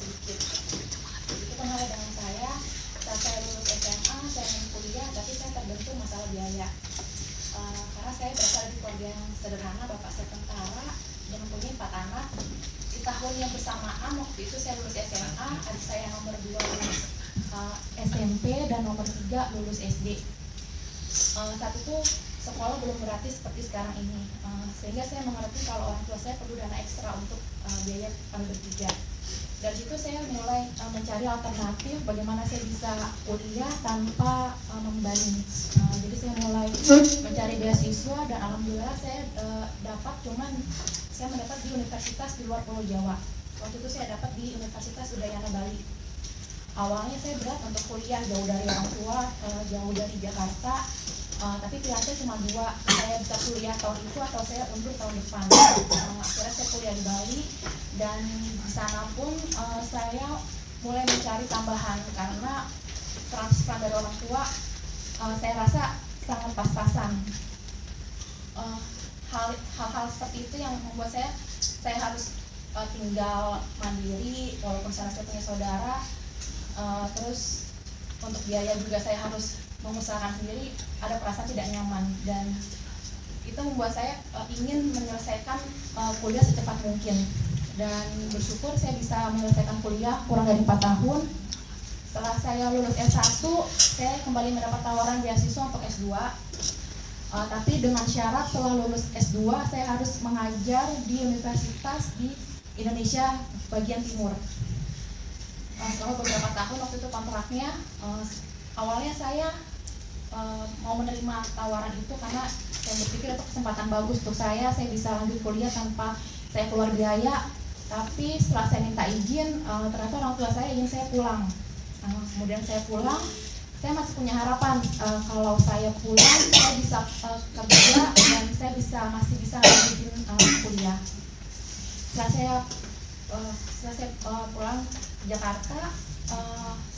sedikit. Itu kan hal dengan saya. Saat saya lulus SMA, saya ingin kuliah, tapi saya terbentur masalah biaya. Karena saya berasal dari keluarga yang sederhana, bapak saya tentara, dan mempunyai 4 anak. Di tahun yang bersamaan, waktu itu saya lulus SMA, adik saya nomor 2 lulus SMP, dan nomor 3 lulus SD. Saat itu sekolah belum gratis seperti sekarang ini, sehingga saya mengerti kalau orang tua saya perlu dana ekstra untuk biaya kami bertiga. Dari situ saya mulai mencari alternatif bagaimana saya bisa kuliah tanpa membebani. Jadi saya mulai mencari beasiswa dan alhamdulillah saya dapat, cuman saya mendapat di universitas di luar Pulau Jawa. Waktu itu saya dapat di Universitas Udayana Bali. Awalnya saya berat untuk kuliah jauh dari orang tua, jauh dari Jakarta. Tapi pilihannya cuma 2, saya bisa kuliah tahun itu atau saya undur tahun depan. Akhirnya saya kuliah di Bali, dan di sana pun saya mulai mencari tambahan karena transfer dari orang tua saya rasa sangat pas-pasan. Hal-hal seperti itu yang membuat saya harus tinggal mandiri walaupun saya punya saudara. Terus untuk biaya juga saya harus mengusahakan sendiri, ada perasaan tidak nyaman, dan itu membuat saya ingin menyelesaikan kuliah secepat mungkin. Dan bersyukur saya bisa menyelesaikan kuliah kurang dari 4 tahun. Setelah saya lulus S1, saya kembali mendapat tawaran beasiswa untuk S2. Tapi dengan syarat setelah lulus S2 saya harus mengajar di universitas di Indonesia bagian timur. Selama beberapa tahun waktu itu kontraknya. Awalnya saya mau menerima tawaran itu karena saya berpikir itu kesempatan bagus untuk saya bisa lanjut kuliah tanpa saya keluar biaya. Tapi setelah saya minta izin, ternyata orang tua saya ingin saya pulang. Kemudian saya pulang, saya masih punya harapan kalau saya pulang saya bisa kerja dan saya masih bisa lanjutin kuliah. Setelah saya pulang ke Jakarta,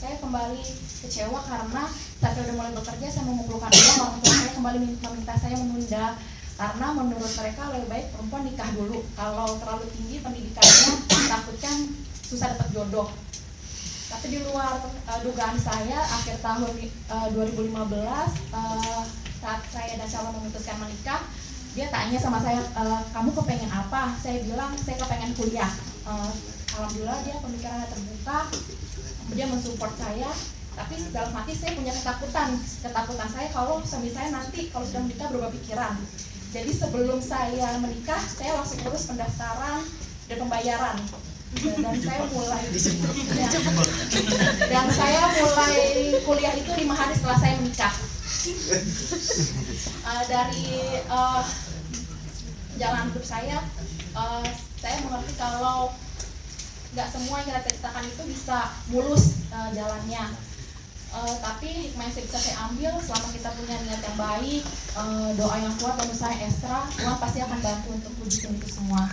saya kembali kecewa karena saat saya sudah mulai bekerja saya mengumpulkan uang, orang tua saya kembali meminta saya menunda karena menurut mereka lebih baik perempuan nikah dulu, kalau terlalu tinggi pendidikannya takutkan susah dapat jodoh. Tapi di luar dugaan saya, akhir tahun 2015 saat saya dan calon memutuskan menikah, dia tanya sama saya, kamu kepengen apa? Saya bilang saya kepengen kuliah. Alhamdulillah dia pemikirannya terbuka, dia mensupport saya. Tapi dalam hati saya punya ketakutan saya kalau suami saya nanti kalau sudah menikah berubah pikiran. Jadi sebelum saya menikah, saya langsung urus pendaftaran dan pembayaran. Dan saya mulai kuliah itu 5 hari setelah saya menikah. Dari jalan hidup saya mengerti kalau nggak semua yang kita ceritakan itu bisa mulus jalannya. Tapi hikmah yang bisa saya ambil, selama kita punya niat yang baik, doa yang kuat dan usaha ekstra, Tuhan pasti akan bantu untuk wujudin itu semua.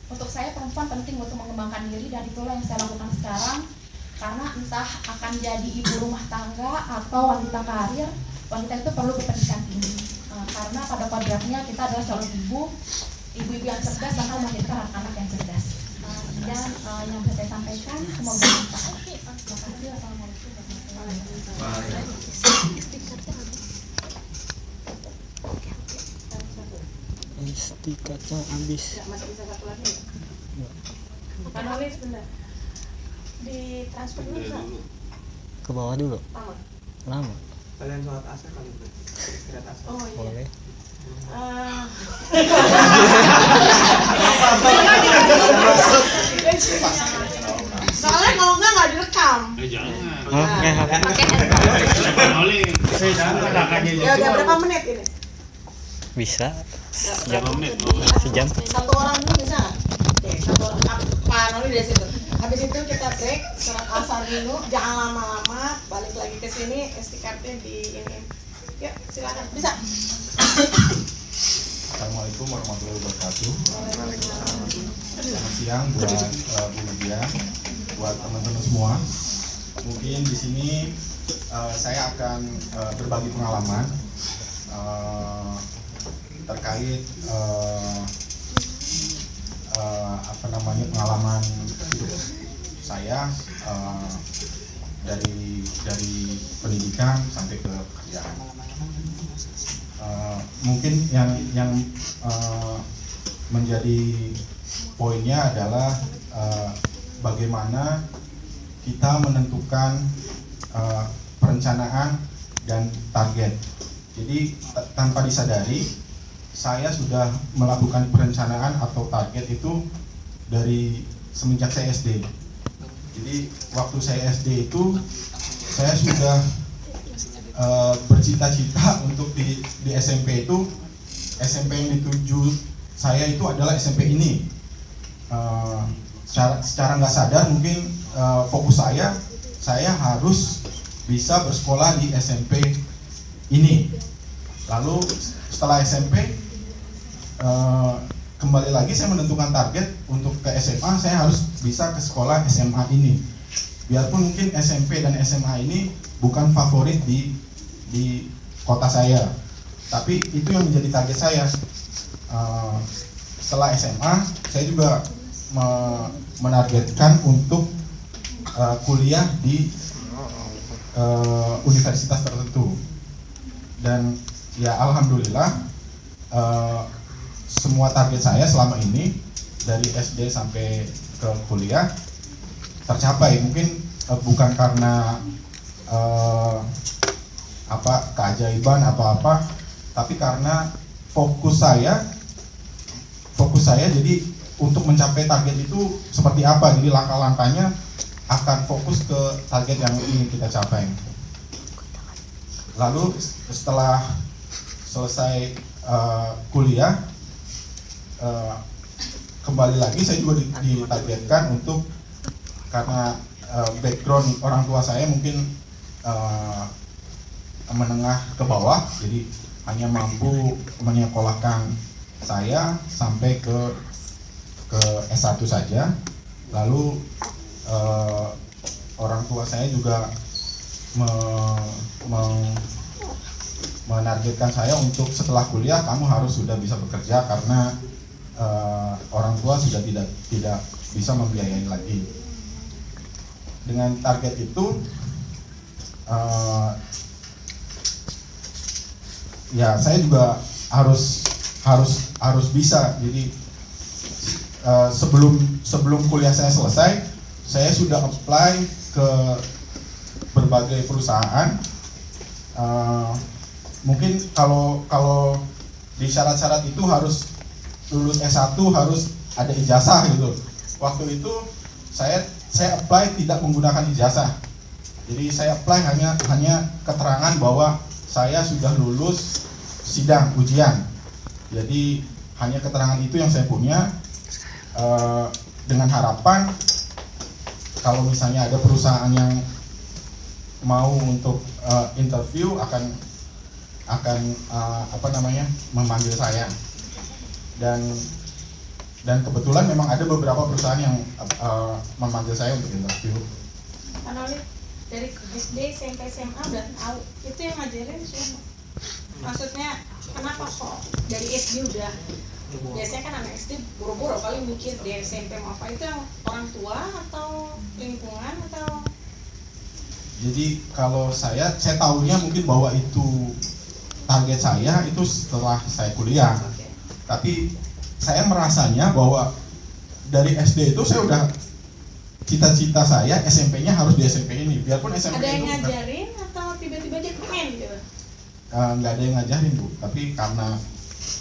Untuk saya perempuan penting untuk mengembangkan diri, dan itulah yang saya lakukan sekarang. Karena entah akan jadi ibu rumah tangga atau wanita karir, wanita itu perlu berpendidikan tinggi. Karena pada kodratnya kita adalah calon ibu-ibu yang cerdas akan melahirkan anak-anak yang cerdas. Dan yang bisa saya sampaikan semoga bermanfaat. Terima kasih. Assalamualaikum warahmatullahi wabarakatuh. Istikatnya habis. Masih bisa satu lagi? Pak Noli sebentar. Di transfer dulu. Ke bawah dulu. Lama. Kalian sholat asar kali itu? Istirahat asar. Oh iya. Boleh. Soalnya kalau nggak direkam. Jangan. Oke. Pakai handphone. Ya udah berapa menit ini? Bisa. Berapa menit? Sejam. Satu orang dulu bisa nggak? Oke, satu orang. Pak Noli dari situ. Habis itu kita break, sholat asar dulu, jangan lama-lama. Balik lagi ke sini, SD card-nya di ini. Yuk, silakan. Bisa. Assalamualaikum warahmatullahi wabarakatuh. Selamat siang buat Bu Lydia, buat teman-teman semua. Mungkin di sini saya akan berbagi pengalaman terkait pengalaman hidup saya dari pendidikan sampai ke pekerjaan. Mungkin yang menjadi poinnya adalah bagaimana kita menentukan perencanaan dan target. Jadi tanpa disadari saya sudah melakukan perencanaan atau target itu dari semenjak saya SD. Jadi waktu saya SD itu saya sudah bercita-cita untuk di SMP itu, SMP yang dituju saya itu adalah SMP ini. Secara nggak sadar mungkin fokus saya harus bisa bersekolah di SMP ini. Lalu setelah SMP kembali lagi saya menentukan target untuk ke SMA, saya harus bisa ke sekolah SMA ini. Biarpun mungkin SMP dan SMA ini bukan favorit di kota saya, tapi itu yang menjadi target saya. Setelah SMA saya juga menargetkan untuk kuliah di universitas tertentu, dan ya alhamdulillah semua target saya selama ini dari SD sampai ke kuliah tercapai. Mungkin bukan karena keajaiban atau apa, tapi karena fokus saya jadi untuk mencapai target itu seperti apa. Jadi langkah-langkahnya akan fokus ke target yang ingin kita capai. Lalu setelah selesai kuliah, kembali lagi saya juga ditargetkan untuk, karena background orang tua saya mungkin menengah ke bawah, jadi hanya mampu menyekolahkan saya sampai ke S1 saja. Lalu orang tua saya juga menargetkan saya untuk setelah kuliah kamu harus sudah bisa bekerja, karena orang tua sudah tidak bisa membiayai lagi. Dengan target itu ya saya juga harus bisa. Jadi sebelum kuliah saya selesai, saya sudah apply ke berbagai perusahaan. Mungkin kalau di syarat-syarat itu harus lulus S1, harus ada ijazah gitu. Waktu itu saya apply tidak menggunakan ijazah. Jadi saya apply hanya keterangan bahwa saya sudah lulus sidang ujian. Jadi hanya keterangan itu yang saya punya, dengan harapan kalau misalnya ada perusahaan yang mau untuk interview akan memanggil saya. Dan kebetulan memang ada beberapa perusahaan yang memanggil saya untuk interview. Pak Noli, dari SD, SMP, SMA udah tahu itu yang ngajarin siapa? Maksudnya kenapa kok dari SD udah? Biasanya kan anak SD buru-buru kali mikir di SMP mau apa, itu yang orang tua atau lingkungan atau? Jadi kalau saya tahunya mungkin bahwa itu target saya itu setelah saya kuliah. Tapi saya merasanya bahwa dari SD itu saya udah cita-cita saya SMP-nya harus di SMP ini. Biarpun SMP ada yang itu ngajarin atau tiba-tiba dia pengen gitu? Nggak ada yang ngajarin, Bu. Tapi karena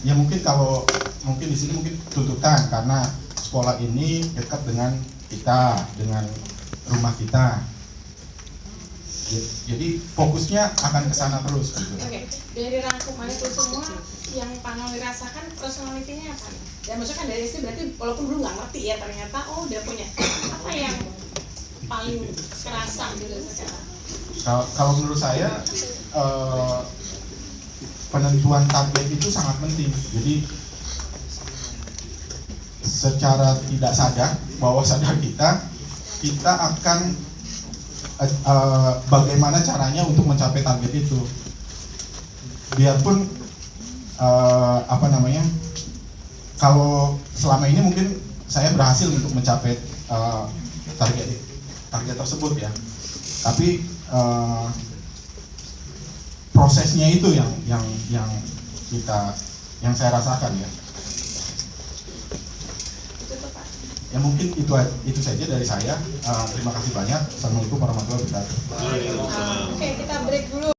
ya mungkin di sini mungkin tuntutan karena sekolah ini dekat dengan kita, dengan rumah kita. Jadi fokusnya akan ke sana terus gitu. Oke, dari rangkuman itu semua yang Pak Noli rasakan personalitinya apa nih? Dan maksudnya kan dari SD berarti walaupun dulu nggak ngerti ya, ternyata udah punya apa yang paling kerasa gitu sekarang? Kalau menurut saya penentuan target itu sangat penting. Jadi secara tidak sadar, bawah sadar kita akan bagaimana caranya untuk mencapai target itu. Biarpun kalau selama ini mungkin saya berhasil untuk mencapai target tersebut ya. Tapi prosesnya itu yang saya rasakan ya. Ya mungkin itu saja dari saya. Terima kasih banyak. Assalamualaikum warahmatullahi wabarakatuh. Oke, kita break dulu.